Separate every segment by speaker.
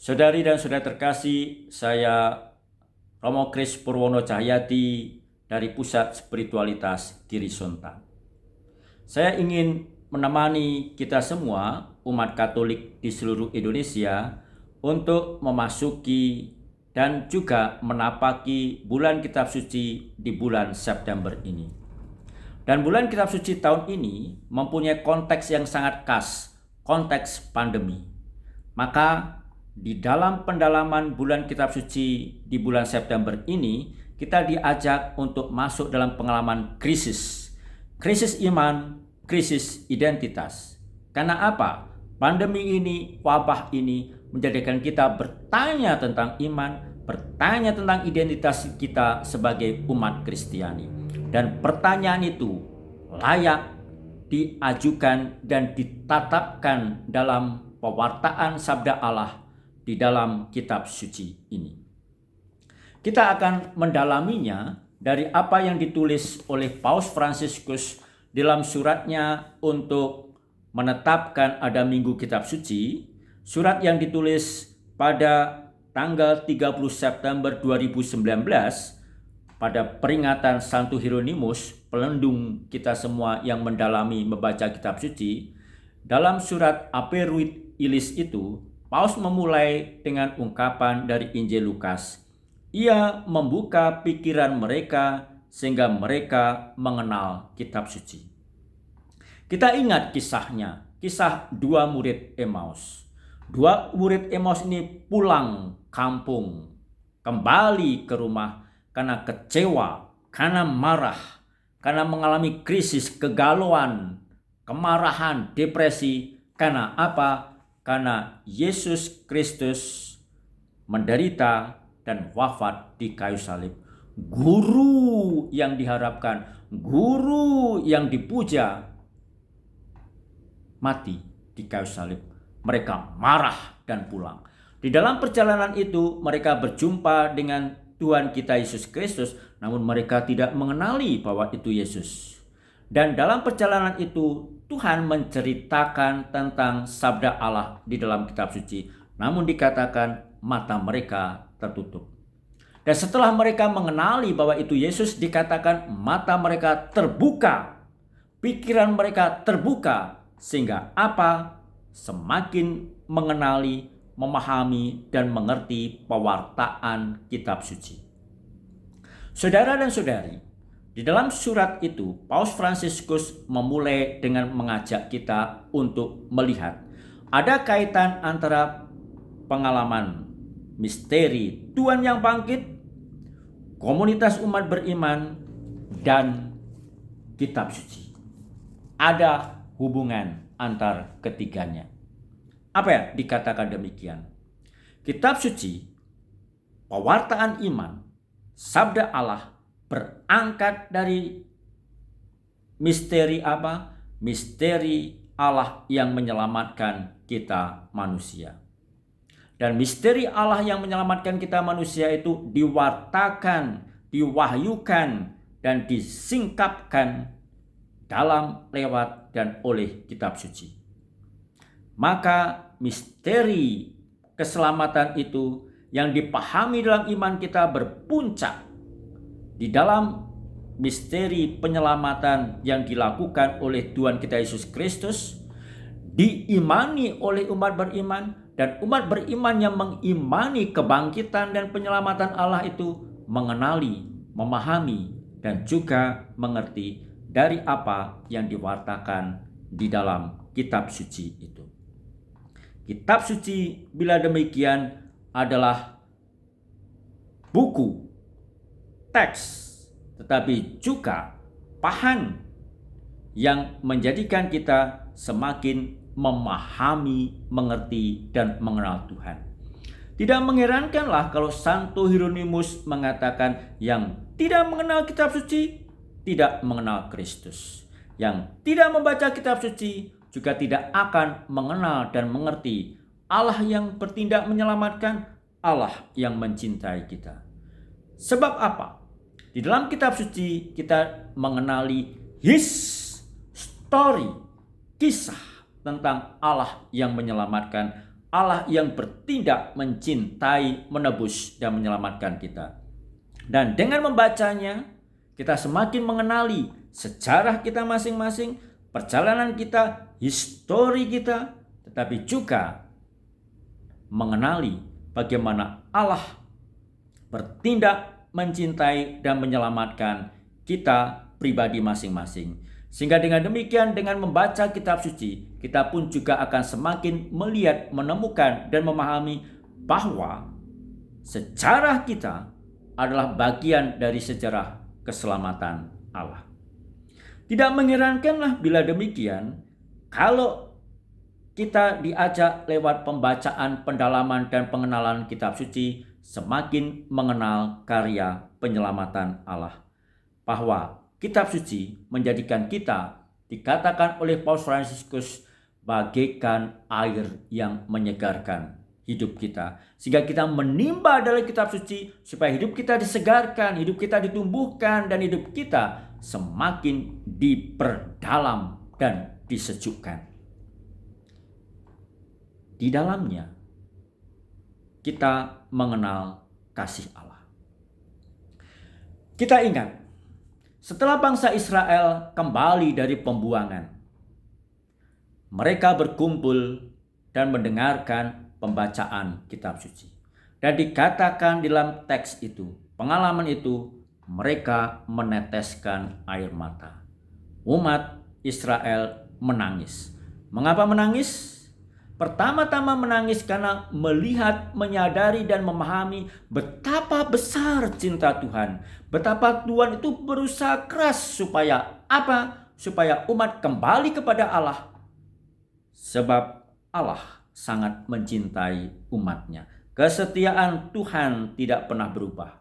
Speaker 1: Saudari dan saudara terkasih, saya Romo Kris Purwono Cahyati dari Pusat Spiritualitas Giri Sonta. Saya ingin menemani kita semua, umat Katolik di seluruh Indonesia, untuk memasuki dan juga menapaki bulan Kitab Suci di bulan September ini. Dan bulan Kitab Suci tahun ini mempunyai konteks yang sangat khas, konteks pandemi. Maka di dalam pendalaman bulan Kitab Suci di bulan September ini, kita diajak untuk masuk dalam pengalaman krisis. Krisis iman, krisis identitas. Karena apa? Pandemi ini, wabah ini menjadikan kita bertanya tentang iman, bertanya tentang identitas kita sebagai umat Kristiani. Dan pertanyaan itu layak diajukan dan ditatapkan dalam pewartaan sabda Allah di dalam Kitab Suci ini. Kita akan mendalaminya dari apa yang ditulis oleh Paus Fransiskus dalam suratnya untuk menetapkan ada Minggu Kitab Suci, surat yang ditulis pada tanggal 30 September 2019 pada peringatan Santo Hieronymus, pelindung kita semua yang mendalami membaca Kitab Suci. Dalam surat Aperuit Ilis itu, Paus memulai dengan ungkapan dari Injil Lukas. Ia membuka pikiran mereka sehingga mereka mengenal Kitab Suci. Kita ingat kisahnya, kisah dua murid Emmaus. Dua murid Emmaus ini pulang kampung, kembali ke rumah karena kecewa, karena marah, karena mengalami krisis, kegalauan, kemarahan, depresi. Karena apa? Karena Yesus Kristus menderita dan wafat di kayu salib. Guru yang diharapkan, guru yang dipuja, mati di kayu salib. Mereka marah dan pulang. Di dalam perjalanan itu mereka berjumpa dengan Tuhan kita Yesus Kristus, namun mereka tidak mengenali bahwa itu Yesus. Dan dalam perjalanan itu Tuhan menceritakan tentang sabda Allah di dalam Kitab Suci, namun dikatakan mata mereka tertutup. Dan setelah mereka mengenali bahwa itu Yesus, dikatakan mata mereka terbuka, pikiran mereka terbuka, sehingga apa? Semakin mengenali, memahami, dan mengerti pewartaan Kitab Suci. Saudara dan saudari, di dalam surat itu, Paus Fransiskus memulai dengan mengajak kita untuk melihat ada kaitan antara pengalaman misteri Tuhan yang bangkit, komunitas umat beriman, dan Kitab Suci. Ada hubungan antar ketiganya. Apa ya dikatakan demikian? Kitab Suci, pewartaan iman, sabda Allah, berangkat dari misteri apa? Misteri Allah yang menyelamatkan kita manusia. Dan misteri Allah yang menyelamatkan kita manusia itu diwartakan, diwahyukan, dan disingkapkan dalam, lewat, dan oleh Kitab Suci. Maka misteri keselamatan itu yang dipahami dalam iman kita berpuncak di dalam misteri penyelamatan yang dilakukan oleh Tuhan kita Yesus Kristus, diimani oleh umat beriman, dan umat beriman yang mengimani kebangkitan dan penyelamatan Allah itu mengenali, memahami, dan juga mengerti dari apa yang diwartakan di dalam Kitab Suci itu. Kitab Suci bila demikian adalah buku, teks, tetapi juga pahan yang menjadikan kita semakin memahami, mengerti, dan mengenal Tuhan. Tidak mengherankanlah kalau Santo Hieronymus mengatakan yang tidak mengenal Kitab Suci tidak mengenal Kristus. Yang tidak membaca Kitab Suci juga tidak akan mengenal dan mengerti Allah yang bertindak menyelamatkan, Allah yang mencintai kita. Sebab apa? Di dalam Kitab Suci kita mengenali his story, kisah tentang Allah yang menyelamatkan, Allah yang bertindak, mencintai, menebus, dan menyelamatkan kita. Dan dengan membacanya, kita semakin mengenali sejarah kita masing-masing, perjalanan kita, histori kita, tetapi juga mengenali bagaimana Allah bertindak, mencintai, dan menyelamatkan kita pribadi masing-masing. Sehingga dengan demikian, dengan membaca kitab suci, kita pun juga akan semakin melihat, menemukan, dan memahami bahwa sejarah kita adalah bagian dari sejarah keselamatan Allah. Tidak mengherankanlah bila demikian, kalau kita diajak lewat pembacaan, pendalaman, dan pengenalan kitab suci, semakin mengenal karya penyelamatan Allah. Bahwa kitab suci menjadikan kita, dikatakan oleh Paus Fransiskus, bagaikan air yang menyegarkan hidup kita. Sehingga kita menimba dari kitab suci supaya hidup kita disegarkan, hidup kita ditumbuhkan, dan hidup kita semakin diperdalam dan disejukkan. Di dalamnya kita mengenal kasih Allah. Kita ingat, setelah bangsa Israel kembali dari pembuangan, mereka berkumpul dan mendengarkan pembacaan kitab suci. Dan dikatakan dalam teks itu, pengalaman itu, mereka meneteskan air mata. Umat Israel menangis. Mengapa menangis? Pertama-tama menangis karena melihat, menyadari, dan memahami betapa besar cinta Tuhan. Betapa Tuhan itu berusaha keras supaya apa? Supaya umat kembali kepada Allah. Sebab Allah sangat mencintai umatnya. Kesetiaan Tuhan tidak pernah berubah.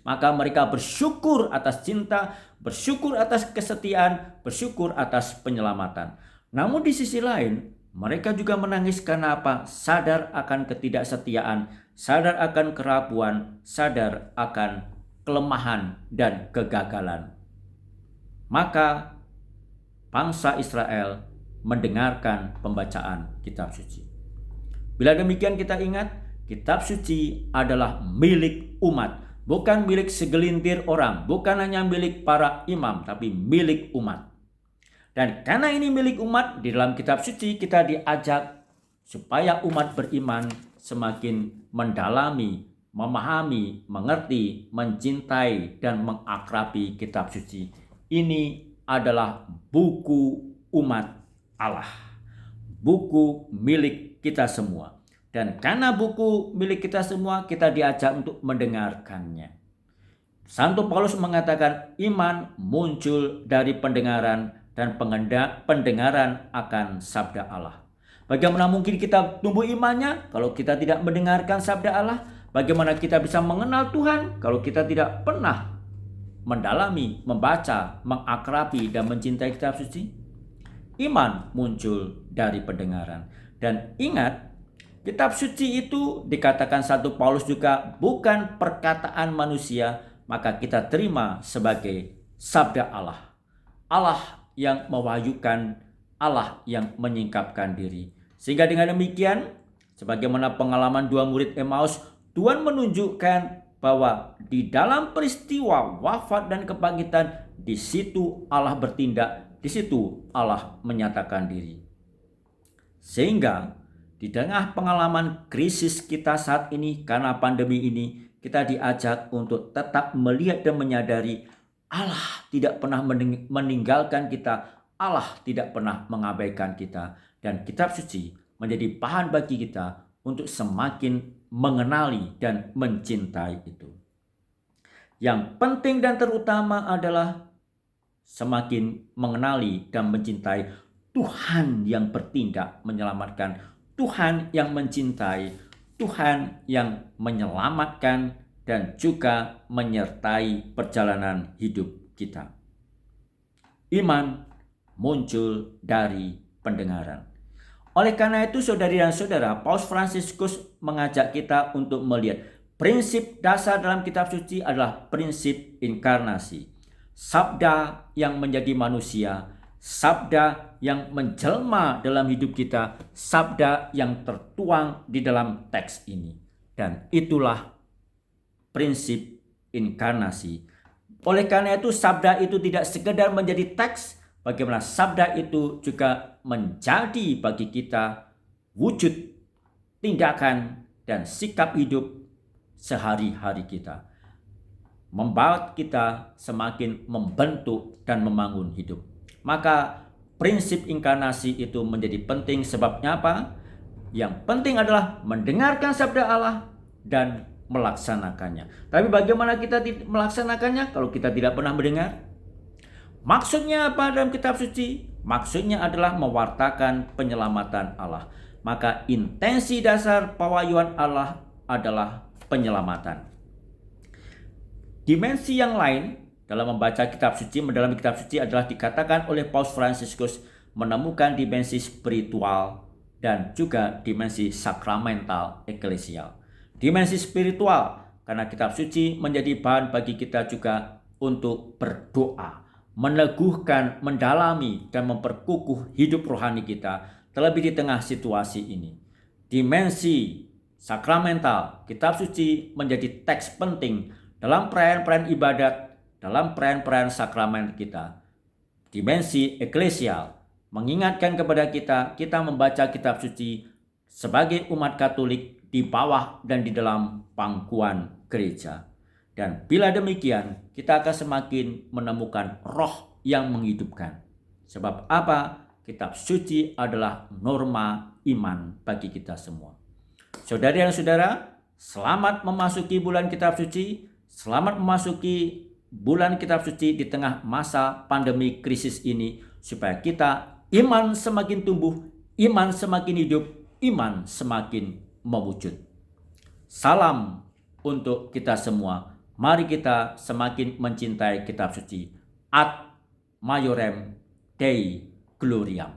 Speaker 1: Maka mereka bersyukur atas cinta, bersyukur atas kesetiaan, bersyukur atas penyelamatan. Namun di sisi lain, mereka juga menangis karena apa? Sadar akan ketidaksetiaan, sadar akan kerapuan, sadar akan kelemahan dan kegagalan. Maka bangsa Israel mendengarkan pembacaan kitab suci. Bila demikian kita ingat, kitab suci adalah milik umat. Bukan milik segelintir orang, bukan hanya milik para imam, tapi milik umat. Dan karena ini milik umat, di dalam kitab suci kita diajak supaya umat beriman semakin mendalami, memahami, mengerti, mencintai, dan mengakrabi kitab suci. Ini adalah buku umat Allah. Buku milik kita semua. Dan karena buku milik kita semua, kita diajak untuk mendengarkannya. Santo Paulus mengatakan iman muncul dari pendengaran, dan pendengaran akan sabda Allah. Bagaimana mungkin kita tumbuh imannya kalau kita tidak mendengarkan sabda Allah? Bagaimana kita bisa mengenal Tuhan kalau kita tidak pernah mendalami, membaca, mengakrabi, dan mencintai kitab suci? Iman muncul dari pendengaran. Dan ingat, kitab suci itu dikatakan Santo Paulus juga bukan perkataan manusia, maka kita terima sebagai sabda Allah. Allah yang mewahyukan, Allah yang menyingkapkan diri. Sehingga dengan demikian, sebagaimana pengalaman dua murid Emmaus, Tuhan menunjukkan bahwa di dalam peristiwa wafat dan kebangkitan, di situ Allah bertindak, di situ Allah menyatakan diri. Sehingga di tengah pengalaman krisis kita saat ini karena pandemi ini, kita diajak untuk tetap melihat dan menyadari Allah tidak pernah meninggalkan kita, Allah tidak pernah mengabaikan kita. Dan kitab suci menjadi bahan bagi kita untuk semakin mengenali dan mencintai itu. Yang penting dan terutama adalah semakin mengenali dan mencintai Tuhan yang bertindak menyelamatkan, Tuhan yang mencintai, Tuhan yang menyelamatkan, dan juga menyertai perjalanan hidup kita. Iman muncul dari pendengaran. Oleh karena itu, saudari dan saudara, Paus Fransiskus mengajak kita untuk melihat prinsip dasar dalam kitab suci adalah prinsip inkarnasi. Sabda yang menjadi manusia, sabda yang menjelma dalam hidup kita, sabda yang tertuang di dalam teks ini. Dan itulah prinsip inkarnasi. Oleh karena itu, sabda itu tidak sekedar menjadi teks, bagaimana sabda itu juga menjadi bagi kita wujud, tindakan, dan sikap hidup sehari-hari kita. Membuat kita semakin membentuk dan membangun hidup. Maka prinsip inkarnasi itu menjadi penting. Sebabnya apa? Yang penting adalah mendengarkan sabda Allah dan melaksanakannya. Tapi bagaimana kita melaksanakannya kalau kita tidak pernah mendengar? Maksudnya apa dalam kitab suci? Maksudnya adalah mewartakan penyelamatan Allah. Maka intensi dasar pewahyuan Allah adalah penyelamatan. Dimensi yang lain dalam membaca kitab suci, mendalami kitab suci adalah dikatakan oleh Paus Fransiskus menemukan dimensi spiritual dan juga dimensi sakramental eklesial. Dimensi spiritual karena kitab suci menjadi bahan bagi kita juga untuk berdoa, meneguhkan, mendalami, dan memperkukuh hidup rohani kita, terlebih di tengah situasi ini. Dimensi sakramental, kitab suci menjadi teks penting dalam perayaan-perayaan ibadat, dalam perayaan-perayaan sakramen kita. Dimensi eklesial mengingatkan kepada kita membaca kitab suci sebagai umat Katolik di bawah dan di dalam pangkuan gereja. Dan bila demikian, kita akan semakin menemukan roh yang menghidupkan. Sebab apa? Kitab suci adalah norma iman bagi kita semua. Saudari dan saudara, selamat memasuki bulan kitab suci. Selamat memasuki bulan kitab suci di tengah masa pandemi krisis ini, supaya kita iman semakin tumbuh, iman semakin hidup, iman semakin mewujud. Salam untuk kita semua. Mari kita semakin mencintai kitab suci. Ad Maiorem Dei Gloriam.